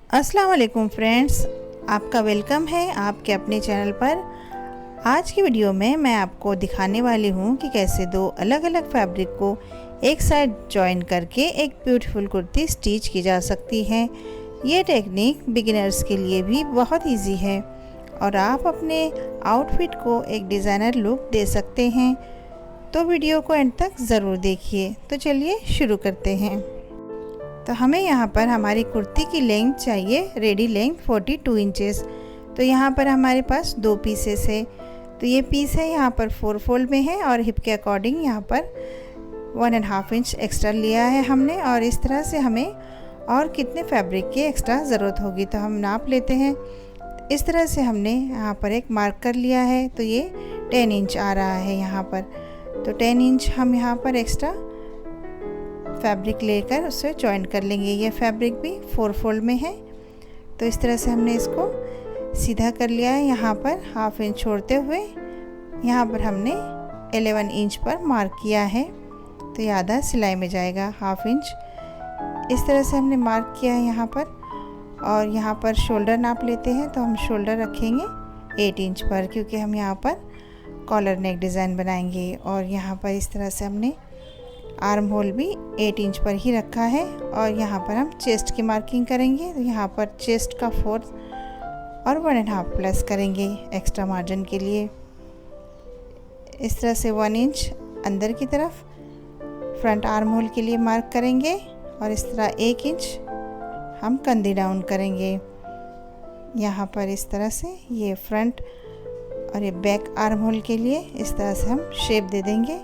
अस्सलाम वालेकुम फ्रेंड्स, आपका वेलकम है आपके अपने चैनल पर। आज की वीडियो में मैं आपको दिखाने वाली हूँ कि कैसे दो अलग अलग फैब्रिक को एक साइड जॉइन करके एक ब्यूटीफुल कुर्ती स्टिच की जा सकती है। ये टेक्निक बिगिनर्स के लिए भी बहुत इजी है और आप अपने आउटफिट को एक डिज़ाइनर लुक दे सकते हैं। तो वीडियो को एंड तक ज़रूर देखिए। तो चलिए शुरू करते हैं। तो हमें यहाँ पर हमारी कुर्ती की लेंथ चाहिए, रेडी लेंथ 42 इंचेस। तो यहाँ पर हमारे पास दो पीसेस है। तो ये पीस है यहाँ पर 4 फोल्ड में है और हिप के अकॉर्डिंग यहाँ पर 1.5 इंच एक्स्ट्रा लिया है हमने। और इस तरह से हमें और कितने फैब्रिक की एक्स्ट्रा ज़रूरत होगी तो हम नाप लेते हैं। इस तरह से हमने यहाँ पर एक मार्क कर लिया है। तो ये 10 इंच आ रहा है यहाँ पर। तो 10 इंच हम यहाँ पर एक्स्ट्रा फैब्रिक लेकर उसे जॉइन कर लेंगे। ये फैब्रिक भी 4 फोल्ड में है। तो इस तरह से हमने इसको सीधा कर लिया है। यहाँ पर 1/2 इंच छोड़ते हुए यहाँ पर हमने 11 इंच पर मार्क किया है। तो ये आधा सिलाई में जाएगा 1/2 इंच। इस तरह से हमने मार्क किया है यहाँ पर। और यहाँ पर शोल्डर नाप लेते हैं। तो हम शोल्डर रखेंगे 8 इंच पर, क्योंकि हम यहाँ पर कॉलर नेक डिज़ाइन बनाएंगे। और यहाँ पर इस तरह से हमने आर्म होल भी 8 इंच पर ही रखा है। और यहाँ पर हम चेस्ट की मार्किंग करेंगे। तो यहाँ पर चेस्ट का 4 और 1.5 प्लस करेंगे एक्स्ट्रा मार्जिन के लिए। इस तरह से 1 इंच अंदर की तरफ फ्रंट आर्म होल के लिए मार्क करेंगे। और इस तरह 1 इंच हम कंधी डाउन करेंगे। यहाँ पर इस तरह से ये फ्रंट और ये बैक आर्म होल के लिए इस तरह से हम शेप दे देंगे।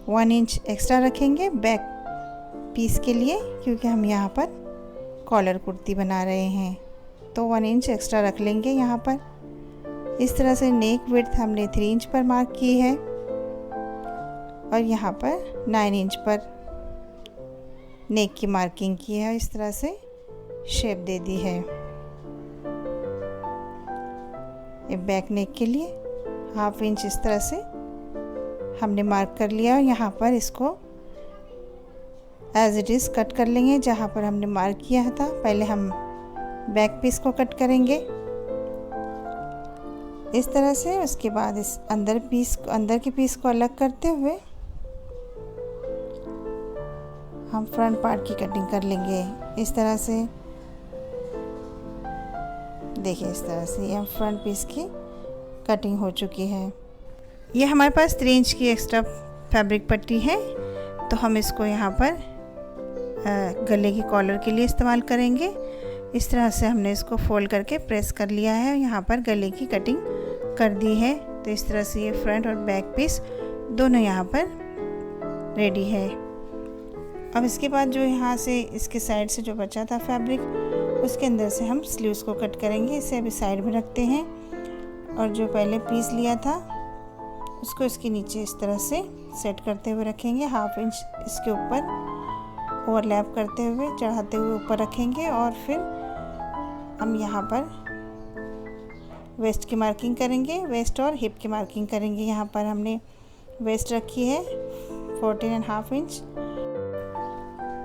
1 इंच एक्स्ट्रा रखेंगे बैक पीस के लिए, क्योंकि हम यहाँ पर कॉलर कुर्ती बना रहे हैं। तो 1 इंच एक्स्ट्रा रख लेंगे यहाँ पर। इस तरह से नेक विड्थ हमने 3 इंच पर मार्क की है और यहाँ पर 9 इंच पर नेक की मार्किंग की है। इस तरह से शेप दे दी है। ये बैक नेक के लिए 1/2 इंच इस तरह से हमने मार्क कर लिया। और यहाँ पर इसको एज इट इज़ कट कर लेंगे जहाँ पर हमने मार्क किया था। पहले हम बैक पीस को कट करेंगे इस तरह से। उसके बाद इस अंदर के पीस को अलग करते हुए हम फ्रंट पार्ट की कटिंग कर लेंगे इस तरह से। देखिए इस तरह से ये फ्रंट पीस की कटिंग हो चुकी है। ये हमारे पास 3 इंच की एक्स्ट्रा फैब्रिक पट्टी है। तो हम इसको यहाँ पर गले की कॉलर के लिए इस्तेमाल करेंगे। इस तरह से हमने इसको फोल्ड करके प्रेस कर लिया है। यहाँ पर गले की कटिंग कर दी है। तो इस तरह से ये फ्रंट और बैक पीस दोनों यहाँ पर रेडी है। अब इसके बाद जो यहाँ से इसके साइड से जो बचा था फैब्रिक, उसके अंदर से हम स्लीव्स को कट करेंगे। इसे अभी साइड में रखते हैं। और जो पहले पीस लिया था उसको इसके नीचे इस तरह से सेट करते हुए रखेंगे। 1/2 इंच इसके ऊपर ओवरलैप करते हुए चढ़ाते हुए ऊपर रखेंगे। और फिर हम यहाँ पर वेस्ट की मार्किंग करेंगे, वेस्ट और हिप की मार्किंग करेंगे। यहाँ पर हमने वेस्ट रखी है 14.5 इंच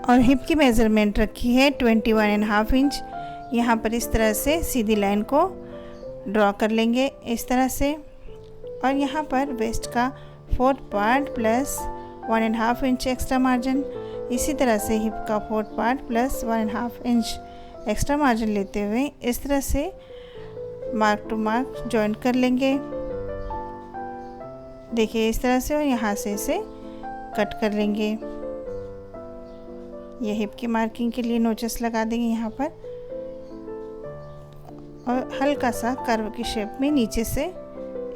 और हिप की मेज़रमेंट रखी है 21.5 इंच। यहाँ पर इस तरह से सीधी लाइन को ड्रॉ कर लेंगे इस तरह से। और यहाँ पर वेस्ट का 4th part plus 1.5 inch extra margin. इसी तरह से हिप का 4th part plus 1.5 inch extra margin लेते हुए इस तरह से मार्क टू मार्क जॉइंट कर लेंगे। देखिए इस तरह से। और यहाँ से इसे कट कर लेंगे। ये हिप की मार्किंग के लिए नोचेस लगा देंगे यहाँ पर। और हल्का सा कर्व की शेप में नीचे से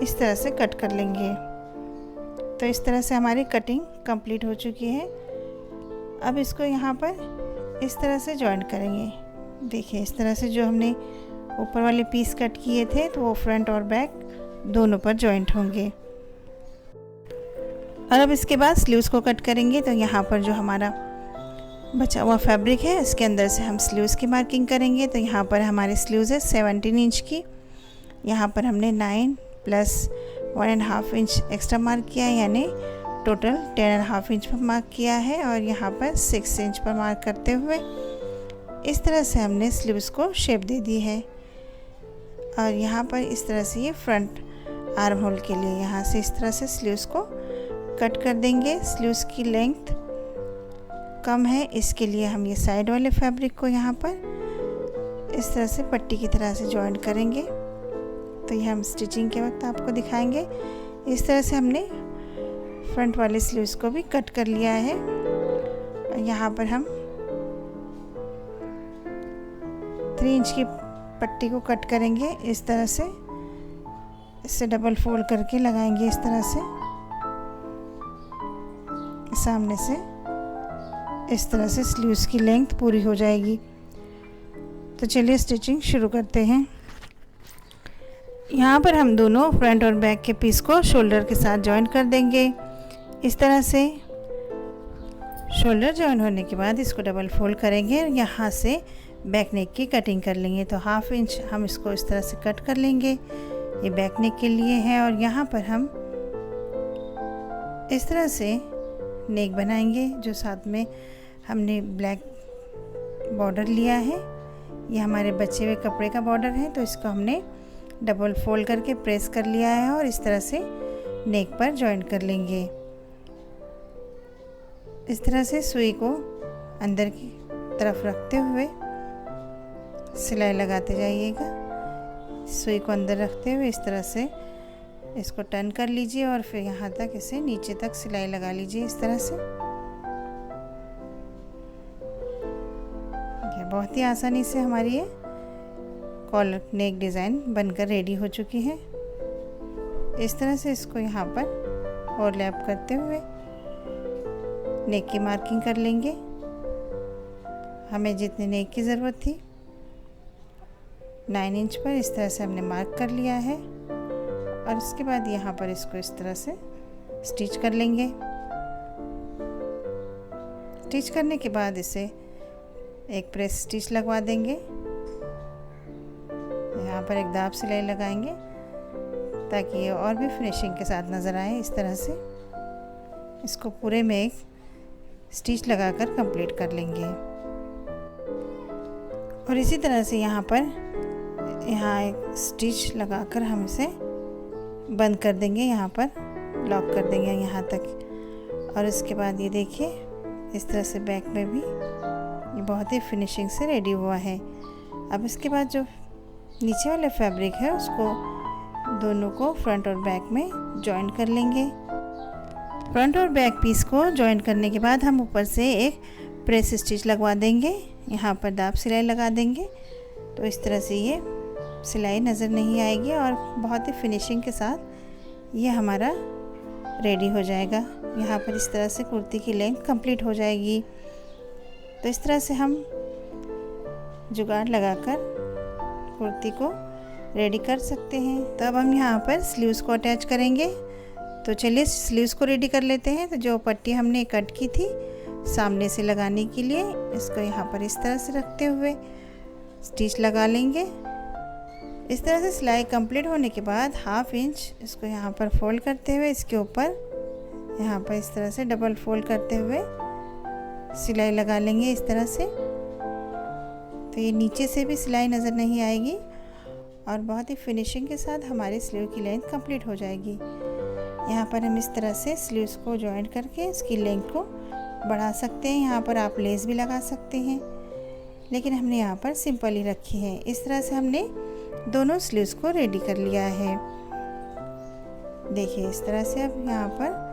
इस तरह से कट कर लेंगे। तो इस तरह से हमारी कटिंग कंप्लीट हो चुकी है। अब इसको यहाँ पर इस तरह से जॉइंट करेंगे। देखिए इस तरह से जो हमने ऊपर वाले पीस कट किए थे तो वो फ्रंट और बैक दोनों पर जॉइंट होंगे। और अब इसके बाद स्लीव्स को कट करेंगे। तो यहाँ पर जो हमारा बचा हुआ फैब्रिक है इसके अंदर से हम स्लीव्स की मार्किंग करेंगे। तो यहाँ पर हमारी स्लीव्स है 17 इंच की। यहाँ पर हमने 9 प्लस 1.5 इंच एक्स्ट्रा मार्क किया है, यानी टोटल 10.5 इंच पर मार्क किया है। और यहाँ पर 6 इंच पर मार्क करते हुए इस तरह से हमने स्लीव्स को शेप दे दी है। और यहाँ पर इस तरह से ये फ्रंट आर्म होल के लिए यहाँ से इस तरह से स्लीव्स को कट कर देंगे। स्लीव्स की लेंथ कम है, इसके लिए हम ये साइड वाले फैब्रिक को यहाँ पर इस तरह से पट्टी की तरह से जॉइंट करेंगे। तो ये हम स्टिचिंग के वक्त आपको दिखाएंगे। इस तरह से हमने फ्रंट वाले स्लीव्स को भी कट कर लिया है। और यहाँ पर हम 3 इंच की पट्टी को कट करेंगे। इस तरह से इसे डबल फोल्ड करके लगाएंगे। इस तरह से सामने से इस तरह से स्लीव्स की लेंथ पूरी हो जाएगी। तो चलिए स्टिचिंग शुरू करते हैं। यहाँ पर हम दोनों फ्रंट और बैक के पीस को शोल्डर के साथ जॉइन कर देंगे। इस तरह से शोल्डर जॉइन होने के बाद इसको डबल फोल्ड करेंगे और यहाँ से बैक नेक की कटिंग कर लेंगे। तो 1/2 इंच हम इसको इस तरह से कट कर लेंगे, ये बैक नेक के लिए है। और यहाँ पर हम इस तरह से नेक बनाएंगे, जो साथ में हमने ब्लैक बॉर्डर लिया है, ये हमारे बचे हुए कपड़े का बॉर्डर है। तो इसको हमने डबल फोल्ड करके प्रेस कर लिया है और इस तरह से नेक पर जॉइन कर लेंगे। इस तरह से सुई को अंदर की तरफ रखते हुए सिलाई लगाते जाइएगा। सुई को अंदर रखते हुए इस तरह से इसको टर्न कर लीजिए और फिर यहाँ तक इसे नीचे तक सिलाई लगा लीजिए। इस तरह से बहुत ही आसानी से हमारी ये कॉलर नेक डिज़ाइन बनकर रेडी हो चुकी है। इस तरह से इसको यहाँ पर ओवरलैप करते हुए नेक की मार्किंग कर लेंगे। हमें जितनी नेक की ज़रूरत थी 9 इंच पर इस तरह से हमने मार्क कर लिया है। और उसके बाद यहाँ पर इसको इस तरह से स्टिच कर लेंगे। स्टिच करने के बाद इसे एक प्रेस स्टिच लगवा देंगे। यहाँ पर एक दाब सिलाई लगाएंगे ताकि ये और भी फिनिशिंग के साथ नज़र आए। इस तरह से इसको पूरे में एक स्टिच लगाकर कंप्लीट कर लेंगे। और इसी तरह से यहाँ एक स्टिच लगाकर हम इसे बंद कर देंगे, यहाँ पर लॉक कर देंगे यहाँ तक। और इसके बाद ये देखिए इस तरह से बैक में भी ये बहुत ही फिनिशिंग से रेडी हुआ है। अब इसके बाद जो नीचे वाला फैब्रिक है उसको दोनों को फ्रंट और बैक में जॉइन कर लेंगे। फ्रंट और बैक पीस को जॉइन करने के बाद हम ऊपर से एक प्रेस स्टिच लगवा देंगे, यहाँ पर दाब सिलाई लगा देंगे। तो इस तरह से ये सिलाई नज़र नहीं आएगी और बहुत ही फिनिशिंग के साथ ये हमारा रेडी हो जाएगा। यहाँ पर इस तरह से कुर्ती की लेंथ कंप्लीट हो जाएगी। तो इस तरह से हम जुगाड़ लगाकर कुर्ती को रेडी कर सकते हैं। तो अब हम यहाँ पर स्लीव्स को अटैच करेंगे। तो चलिए स्लीव्स को रेडी कर लेते हैं। तो जो पट्टी हमने कट की थी सामने से लगाने के लिए, इसको यहाँ पर इस तरह से रखते हुए स्टिच लगा लेंगे। इस तरह से सिलाई कंप्लीट होने के बाद 1/2 इंच इसको यहाँ पर फोल्ड करते हुए इसके ऊपर यहाँ पर इस तरह से डबल फोल्ड करते हुए सिलाई लगा लेंगे इस तरह से। तो ये नीचे से भी सिलाई नज़र नहीं आएगी और बहुत ही फिनिशिंग के साथ हमारी स्लीव की लेंथ कंप्लीट हो जाएगी। यहाँ पर हम इस तरह से स्लीव्स को जॉइंट करके इसकी लेंथ को बढ़ा सकते हैं। यहाँ पर आप लेस भी लगा सकते हैं, लेकिन हमने यहाँ पर सिंपल ही रखी है। इस तरह से हमने दोनों स्लीव्स को रेडी कर लिया है। देखिए इस तरह से अब यहाँ पर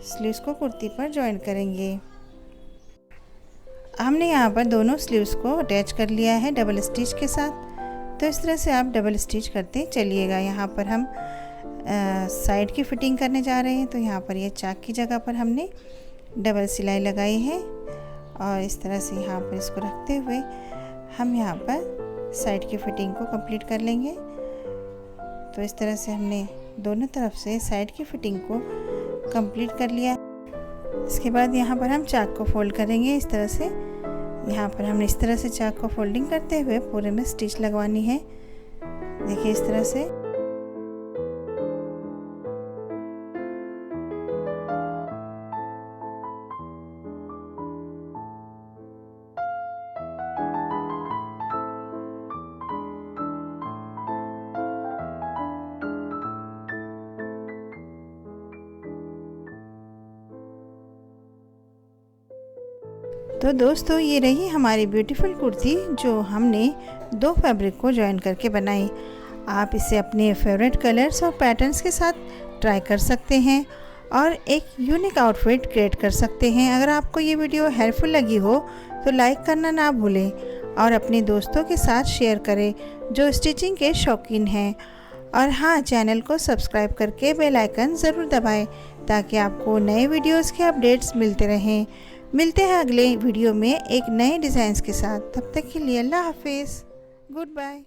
स्लीव्स को कुर्ती पर जॉइन करेंगे। हमने यहाँ पर दोनों स्लीव्स को अटैच कर लिया है डबल स्टिच के साथ। तो इस तरह से आप डबल स्टिच करते चलिएगा। यहाँ पर हम साइड की फिटिंग करने जा रहे हैं। तो यहाँ पर ये चाक की जगह पर हमने डबल सिलाई लगाई है और इस तरह से यहाँ पर इसको रखते हुए हम यहाँ पर साइड की फिटिंग को कंप्लीट कर लेंगे। तो इस तरह से हमने दोनों तरफ से साइड की फिटिंग को कंप्लीट कर लिया। इसके बाद यहाँ पर हम चाक को फोल्ड करेंगे इस तरह से। यहाँ पर हमने इस तरह से चाक को फोल्डिंग करते हुए पूरे में स्टिच लगवानी है। देखिए इस तरह से। तो दोस्तों ये रही हमारी ब्यूटीफुल कुर्ती जो हमने 2 फैब्रिक को जॉइन करके बनाई। आप इसे अपने फेवरेट कलर्स और पैटर्न्स के साथ ट्राई कर सकते हैं और एक यूनिक आउटफिट क्रिएट कर सकते हैं। अगर आपको ये वीडियो हेल्पफुल लगी हो तो लाइक करना ना भूलें और अपने दोस्तों के साथ शेयर करें जो स्टिचिंग के शौकीन हैं। और हाँ, चैनल को सब्सक्राइब करके बेल आइकन ज़रूर दबाएं ताकि आपको नए वीडियोस के अपडेट्स मिलते रहें। मिलते हैं अगले वीडियो में एक नए डिज़ाइंस के साथ। तब तक के लिए अल्लाह हाफिज़, गुड बाय।